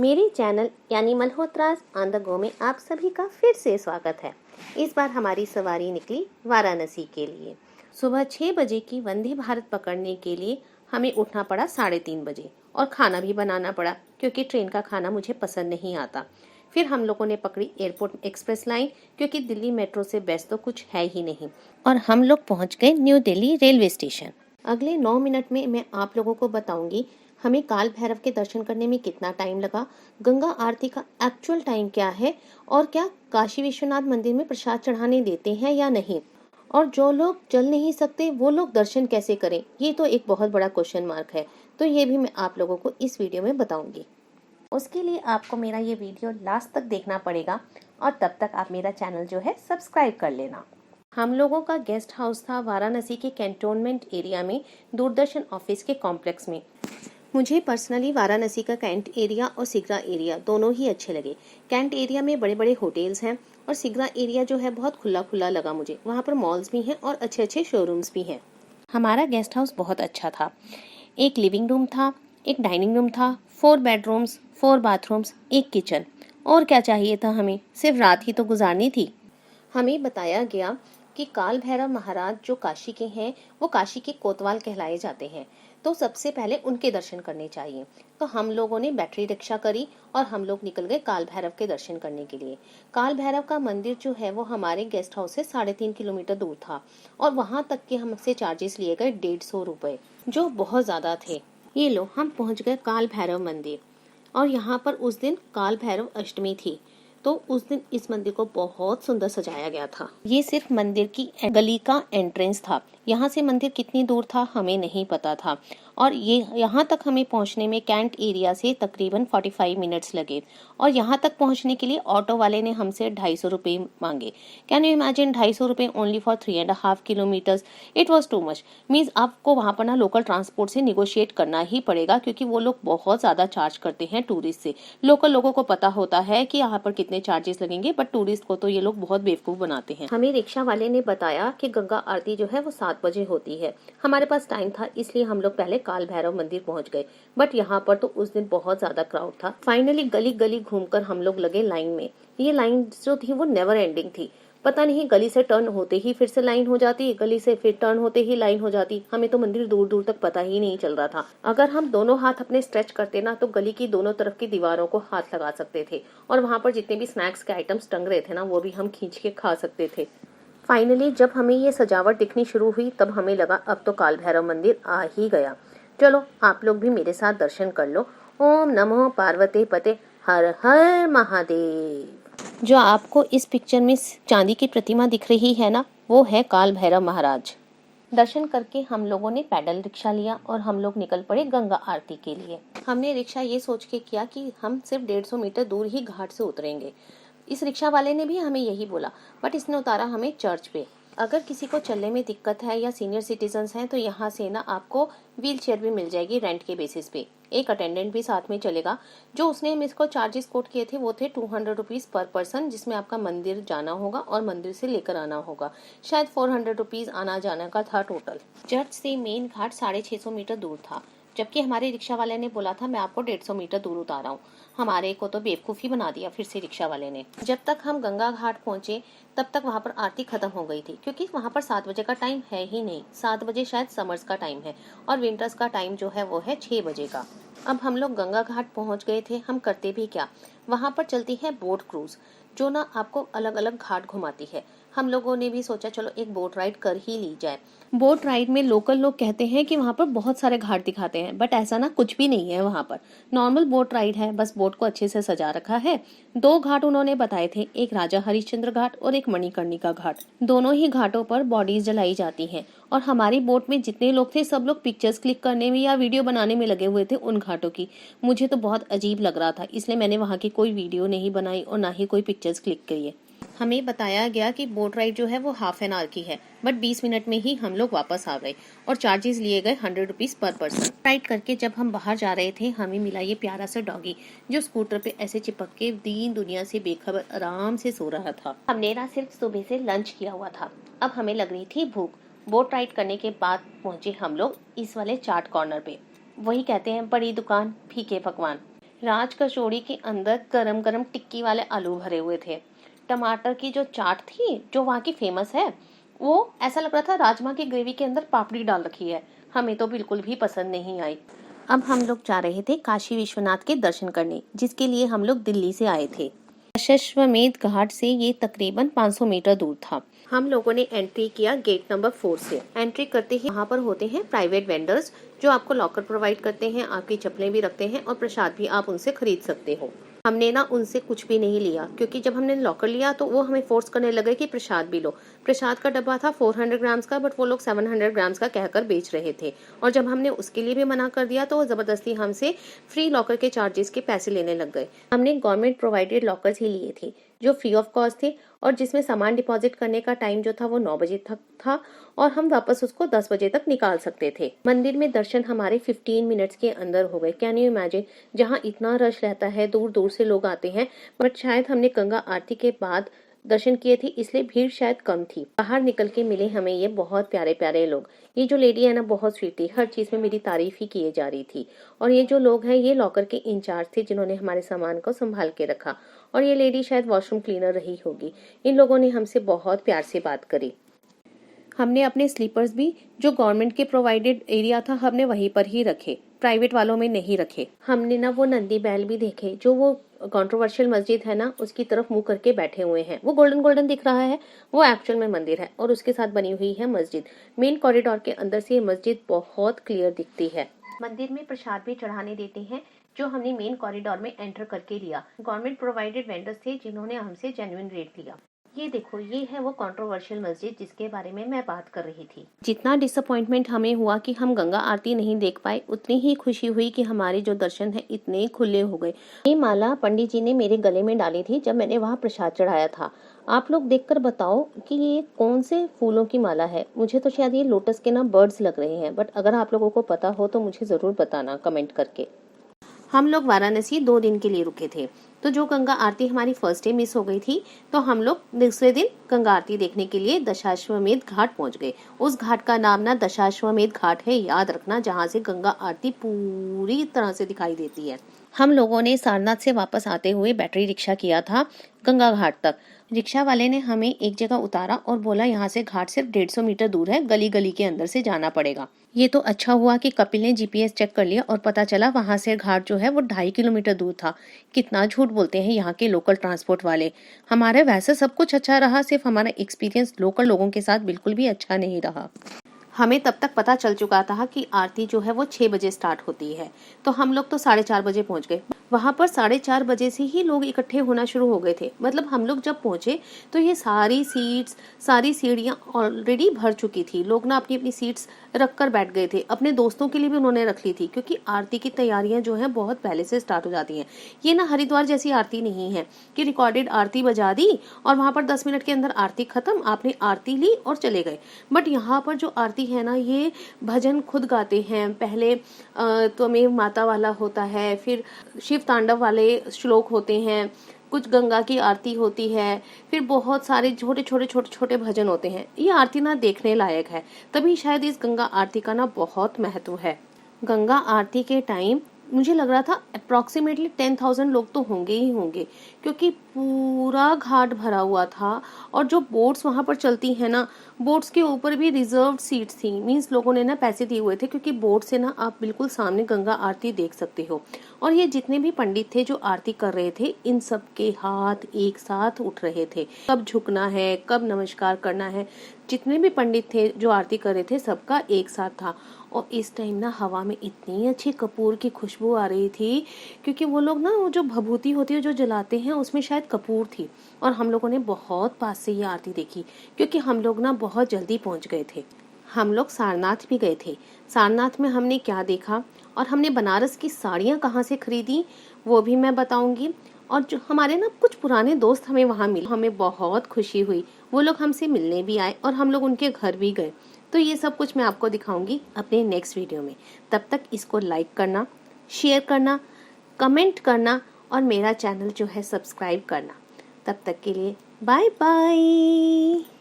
मेरे चैनल यानी मल्होत्रास on the go में आप सभी का फिर से स्वागत है। इस बार हमारी सवारी निकली वाराणसी के लिए। सुबह 6 बजे की वंदे भारत पकड़ने के लिए हमें उठना पड़ा 3:30 बजे और खाना भी बनाना पड़ा क्योंकि ट्रेन का खाना मुझे पसंद नहीं आता। फिर हम लोगों ने पकड़ी एयरपोर्ट एक्सप्रेस लाइन क्योंकि दिल्ली मेट्रो से बेस्ट तो कुछ है ही नहीं, और हम लोग पहुंच गए न्यू दिल्ली रेलवे स्टेशन। अगले 9 मिनट में मैं आप लोगों को बताऊंगी हमें काल भैरव के दर्शन करने में कितना टाइम लगा, गंगा आरती का एक्चुअल टाइम क्या है, और क्या काशी विश्वनाथ मंदिर में प्रसाद चढ़ाने देते हैं या नहीं, और जो लोग चल नहीं सकते वो लोग दर्शन कैसे करें। ये तो एक बहुत बड़ा क्वेश्चन मार्क है, तो ये भी मैं आप लोगों को इस वीडियो में बताऊंगी। उसके लिए आपको मेरा ये वीडियो लास्ट तक देखना पड़ेगा और तब तक आप मेरा चैनल जो है सब्सक्राइब कर लेना। हम लोगों का गेस्ट हाउस था वाराणसी के कैंटोनमेंट एरिया में, दूरदर्शन ऑफिस के कॉम्प्लेक्स में। मुझे पर्सनली वाराणसी का कैंट एरिया और सिगरा एरिया दोनों ही अच्छे लगे। कैंट एरिया में बड़े बड़े होटल्स हैं और सिगरा एरिया जो है बहुत खुला खुला लगा मुझे। वहाँ पर मॉल्स भी हैं और अच्छे अच्छे शोरूम्स भी हैं। हमारा गेस्ट हाउस बहुत अच्छा था। एक लिविंग रूम था, एक डाइनिंग रूम था, 4 बेडरूम्स, 4 बाथरूम्स, एक किचन। और क्या चाहिए था हमें, सिर्फ रात ही तो गुजारनी थी। हमें बताया गया कि काल भैरव महाराज जो काशी के हैं वो काशी के कोतवाल कहलाए जाते हैं, तो सबसे पहले उनके दर्शन करने चाहिए। तो हम लोगों ने बैटरी रिक्शा करी और हम लोग निकल गए काल भैरव के दर्शन करने के लिए। काल भैरव का मंदिर जो है वो हमारे गेस्ट हाउस से 3.5 किलोमीटर दूर था और वहाँ तक के हमसे चार्जेस लिए गए 150 रुपए, जो बहुत ज़्यादा थे। ये लो, हम पहुँच गए काल भैरव मंदिर और यहाँ पर उस दिन काल भैरव अष्टमी थी, तो उस दिन इस मंदिर को बहुत सुंदर सजाया गया था। ये सिर्फ मंदिर की गली का एंट्रेंस था। यहाँ से मंदिर कितनी दूर था हमें नहीं पता था, और ये यहाँ तक हमें पहुँचने में कैंट एरिया से तकरीबन 45 मिनट्स लगे। और यहाँ तक पहुँचने के लिए ऑटो वाले ने हमसे 250 रुपये मांगे। कैन यू इमेजिन, 250 रुपये only for 3.5 kilometres. It was too much. Means आपको वहाँ पर ना लोकल ट्रांसपोर्ट से निगोशिएट करना ही पड़ेगा, क्योंकि वो लोग बहुत ज़्यादा चार्ज करते हैं टूरिस्ट से। लोकल लोगों को पता होता है कि यहाँ पर कितने चार्जेस लगेंगे, बट टूरिस्ट को तो ये लोग बहुत बेवकूफ बनाते हैं। हमें रिक्शा वाले ने बताया कि गंगा आरती जो है वो 7 बजे होती है। हमारे पास टाइम था, इसलिए हम लोग पहले काल भैरव मंदिर पहुंच गए, बट यहाँ पर तो उस दिन बहुत ज्यादा क्राउड था। फाइनली गली गली घूमकर हम लोग लगे लाइन में। ये लाइन जो थी वो नेवर एंडिंग थी। पता नहीं, गली से टर्न होते ही फिर से लाइन हो जाती, गली से फिर टर्न होते ही लाइन हो जाती। हमें तो मंदिर दूर दूर तक पता ही नहीं चल रहा था। अगर हम दोनों हाथ अपने स्ट्रेच करते ना तो गली की दोनों तरफ की दीवारों को हाथ लगा सकते थे, और वहां पर जितने भी स्नैक्स के आइटम्स टंग रहे थे ना वो भी हम खींच के खा सकते थे। फाइनली जब हमें ये सजावट दिखनी शुरू हुई तब हमें लगा अब तो काल भैरव मंदिर आ ही गया। चलो आप लोग भी मेरे साथ दर्शन कर लो। ओम नमो पार्वती पते, हर हर महादेव। जो आपको इस पिक्चर में चांदी की प्रतिमा दिख रही है ना, वो है काल भैरव महाराज। दर्शन करके हम लोगों ने पैडल रिक्शा लिया और हम लोग निकल पड़े गंगा आरती के लिए। हमने रिक्शा ये सोच के किया कि हम सिर्फ 150 मीटर दूर ही घाट से उतरेंगे। इस रिक्शा वाले ने भी हमें यही बोला, बट इसने उतारा हमें चर्च पे। अगर किसी को चलने में दिक्कत है या सीनियर सिटीजन्स हैं तो यहाँ से ना आपको व्हील चेयर भी मिल जाएगी रेंट के बेसिस पे। एक अटेंडेंट भी साथ में चलेगा। जो उसने इसको चार्जेस कोट किए थे वो थे 200 रुपीज पर पर्सन, जिसमें आपका मंदिर जाना होगा और मंदिर से लेकर आना होगा। शायद 400 रुपीज आना जाना का था टोटल। चर्च से मेन घाट 650 मीटर दूर था, जबकि हमारे रिक्शा वाले ने बोला था मैं आपको 150 मीटर दूर उतारा हूँ। हमारे को तो बेवकूफ़ी बना दिया फिर से रिक्शा वाले ने। जब तक हम गंगा घाट पहुंचे तब तक वहां पर आरती खत्म हो गई थी, क्योंकि वहां पर 7 बजे का टाइम है ही नहीं। 7 बजे शायद समर्स का टाइम है और विंटर्स का टाइम जो है वो है 6 बजे का। अब हम लोग गंगा घाट पहुंच गए थे। हम करते भी क्या, वहां पर चलती है बोट क्रूज, जो ना आपको अलग अलग घाट घुमाती है। हम लोगों ने भी सोचा चलो एक बोट राइड कर ही ली जाए। बोट राइड में लोकल लोग कहते हैं कि वहाँ पर बहुत सारे घाट दिखाते हैं, बट ऐसा ना कुछ भी नहीं है। वहाँ पर नॉर्मल बोट राइड है, बस बोट को अच्छे से सजा रखा है। 2 घाट उन्होंने बताए थे, एक राजा हरिश्चंद्र घाट और एक मणिकर्णिका घाट। दोनों ही घाटों पर बॉडीज जलाई जाती हैं, और हमारी बोट में जितने लोग थे सब लोग पिक्चर्स क्लिक करने में या वीडियो बनाने में लगे हुए थे उन घाटों की। मुझे तो बहुत अजीब लग रहा था, इसलिए मैंने वहाँ की कोई वीडियो नहीं बनाई और ना ही कोई पिक्चर्स क्लिक करी है। हमें बताया गया कि बोट राइड जो है वो हाफ एन आवर की है, बट 20 मिनट में ही हम लोग वापस आ गए और चार्जेस लिए गए 100 रुपीज पर पर्सन। राइड करके जब हम बाहर जा रहे थे हमें मिला ये प्यारा सा डॉगी, जो स्कूटर पे ऐसे चिपक के दीन दुनिया से बेखबर आराम से सो रहा था। हमने ना सिर्फ सुबह से लंच किया हुआ था, अब हमें लग रही थी भूख। बोट राइड करने के बाद पहुंचे हम लोग इस वाले चाट कॉर्नर पे। वही कहते हैं बड़ी दुकान फीके पकवान। राज कचौड़ी के अंदर गरम गरम टिक्की वाले आलू भरे हुए थे। टमाटर की जो चाट थी, जो वहाँ की फेमस है, वो ऐसा लग रहा था राजमा की ग्रेवी के अंदर पापड़ी डाल रखी है। हमें तो बिल्कुल भी पसंद नहीं आई। अब हम लोग जा रहे थे काशी विश्वनाथ के दर्शन करने, जिसके लिए हम लोग दिल्ली से आए थे। दशाश्वमेध घाट से ये तकरीबन 500 मीटर दूर था। हम लोगों ने एंट्री किया गेट नंबर 4 से। एंट्री करते ही वहाँ पर होते हैं प्राइवेट वेंडर्स, जो आपको लॉकर प्रोवाइड करते हैं, आपकी चप्पलें भी रखते हैं और प्रसाद भी आप उनसे खरीद सकते हो। हमने ना उनसे कुछ भी नहीं लिया, क्योंकि जब हमने लॉकर लिया तो वो हमें फोर्स करने लगे कि प्रसाद भी लो। प्रसाद का डब्बा था 400 ग्राम्स का, बट वो लोग 700 ग्राम्स का कहकर बेच रहे थे। और जब हमने उसके लिए भी मना कर दिया तो वो जबरदस्ती हमसे फ्री लॉकर के चार्जेस के पैसे लेने लग गए। हमने गवर्नमेंट प्रोवाइडेड लॉकर्स ही लिए थे, जो फ्री ऑफ कॉस्ट थे, और जिसमें सामान डिपॉजिट करने का टाइम जो था वो 9 बजे तक था, और हम वापस उसको 10 बजे तक निकाल सकते थे। मंदिर में दर्शन हमारे 15 मिनट्स के अंदर हो गए। कैन यू इमेजिन, जहाँ इतना रश रहता है, दूर दूर से लोग आते हैं, बट शायद हमने गंगा आरती के बाद दर्शन किए थे, इसलिए भीड़ शायद कम थी। बाहर निकल के मिले हमें ये बहुत प्यारे प्यारे लोग। ये जो लेडी है ना, बहुत स्वीट थी, हर चीज में मेरी तारीफ ही किए जा रही थी। और ये जो लोग हैं, ये लॉकर के इंचार्ज थे, जिन्होंने हमारे सामान को संभाल के रखा। और ये लेडी शायद वॉशरूम क्लीनर रही होगी। इन लोगों ने हमसे बहुत प्यार से बात करी। हमने अपने स्लीपर्स भी, जो गवर्नमेंट के प्रोवाइडेड एरिया था, हमने वहीं पर ही रखे, प्राइवेट वालों में नहीं रखे। हमने ना वो नंदी बैल भी देखे, जो वो कंट्रोवर्शियल मस्जिद है ना, उसकी तरफ मुंह करके बैठे हुए हैं। वो गोल्डन गोल्डन दिख रहा है, वो एक्चुअल में मंदिर है, और उसके साथ बनी हुई है मस्जिद। मेन कॉरिडोर के अंदर से ये मस्जिद बहुत क्लियर दिखती है। मंदिर में प्रसाद भी चढ़ाने देते हैं, जो हमने मेन कॉरिडोर में एंटर करके लिया। गवर्नमेंट प्रोवाइडेड वेंडर्स थे, जिन्होंने हमसे जेन्युइन रेट लिया। ये देखो, ये है वो कंट्रोवर्शियल मस्जिद जिसके बारे में मैं बात कर रही थी। जितना डिसअपॉइंटमेंट हमें हुआ कि हम गंगा आरती नहीं देख पाए, उतनी ही खुशी हुई कि हमारे जो दर्शन है इतने खुले हो गए। ये माला पंडित जी ने मेरे गले में डाली थी जब मैंने वहाँ प्रसाद चढ़ाया था। आप लोग देखकर बताओ कि ये कौन से फूलों की माला है। मुझे तो शायद ये लोटस के ना बर्ड्स लग रहे हैं, बट अगर आप लोगों को पता हो तो मुझे जरूर बताना कमेंट करके। हम लोग वाराणसी 2 दिन के लिए रुके थे, तो जो गंगा आरती हमारी फर्स्ट डे मिस हो गई थी, तो हम लोग दूसरे दिन गंगा आरती देखने के लिए दशाश्वमेध घाट पहुंच गए। उस घाट का नाम ना दशाश्वमेध घाट है, याद रखना, जहां से गंगा आरती पूरी तरह से दिखाई देती है। हम लोगों ने सारनाथ से वापस आते हुए बैटरी रिक्शा किया था गंगा घाट तक। रिक्शा वाले ने हमें एक जगह उतारा और बोला यहाँ से घाट सिर्फ 150 मीटर दूर है, गली गली के अंदर से जाना पड़ेगा। ये तो अच्छा हुआ कि कपिल ने जीपीएस चेक कर लिया और पता चला वहां से घाट जो है वो 2.5 किलोमीटर दूर था। कितना झूठ बोलते हैं यहाँ के लोकल ट्रांसपोर्ट वाले। हमारे वैसे सब कुछ अच्छा रहा, सिर्फ हमारा एक्सपीरियंस लोकल लोगों के साथ बिल्कुल भी अच्छा नहीं रहा। हमें तब तक पता चल चुका था कि आरती जो है वो 6 बजे स्टार्ट होती है, तो हम लोग तो 4:30 बजे पहुंच गए। वहां पर 4:30 बजे से ही लोग इकट्ठे होना शुरू हो गए थे। मतलब हम लोग जब पहुंचे तो ये सारी सीट्स, सारी सीढ़ियां ऑलरेडी भर चुकी थी। लोग ना अपनी अपनी सीट्स रख कर बैठ गए थे। अपने दोस्तों के लिए भी उन्होंने रख ली थी, क्योंकि आरती की तैयारियां जो है बहुत पहले से स्टार्ट हो जाती हैं। ये ना हरिद्वार जैसी आरती नहीं है कि रिकॉर्डेड आरती बजा दी और वहां पर 10 मिनट के अंदर आरती खत्म, आपने आरती ली और चले गए। बट यहाँ पर जो आरती है ना, ये भजन खुद गाते हैं। पहले त्वमेव माता वाला होता है, फिर शिव तांडव वाले श्लोक होते हैं, कुछ गंगा की आरती होती है, फिर बहुत सारे छोटे छोटे छोटे छोटे भजन होते हैं। ये आरती ना देखने लायक है, तभी शायद इस गंगा आरती का ना बहुत महत्व है। गंगा आरती के टाइम मुझे लग रहा था अप्रोक्सीमेटली 10,000 लोग तो होंगे ही होंगे, क्योंकि पूरा घाट भरा हुआ था। और जो बोट्स वहां पर चलती है ना, बोट्स के ऊपर भी रिजर्व्ड सीट्स थी। मींस लोगों ने ना पैसे दिए हुए थे, क्योंकि बोट से ना आप बिल्कुल सामने गंगा आरती देख सकते हो। और ये जितने भी पंडित थे जो आरती कर रहे थे, इन सब के हाथ एक साथ उठ रहे थे। कब झुकना है, कब नमस्कार करना है, जितने भी पंडित थे जो आरती कर रहे थे, सबका एक साथ था। और इस टाइम ना हवा में इतनी अच्छी कपूर की खुशबू आ रही थी, क्योंकि वो लोग ना वो जो भभूति होती है जो जलाते हैं, उसमें शायद कपूर थी। और हम लोगों ने बहुत पास से ये आरती देखी, क्योंकि हम लोग ना बहुत जल्दी पहुंच गए थे। हम लोग सारनाथ भी गए थे। सारनाथ में हमने क्या देखा और हमने बनारस की साड़ियाँ कहाँ से खरीदी, वो भी मैं बताऊंगी। और जो हमारे ना कुछ पुराने दोस्त हमें वहाँ मिले, हमें बहुत खुशी हुई। वो लोग हमसे मिलने भी आए और हम लोग उनके घर भी गए। तो ये सब कुछ मैं आपको दिखाऊंगी अपने नेक्स्ट वीडियो में। तब तक इसको लाइक करना, शेयर करना, कमेंट करना और मेरा चैनल जो है सब्सक्राइब करना। तब तक के लिए बाय बाय।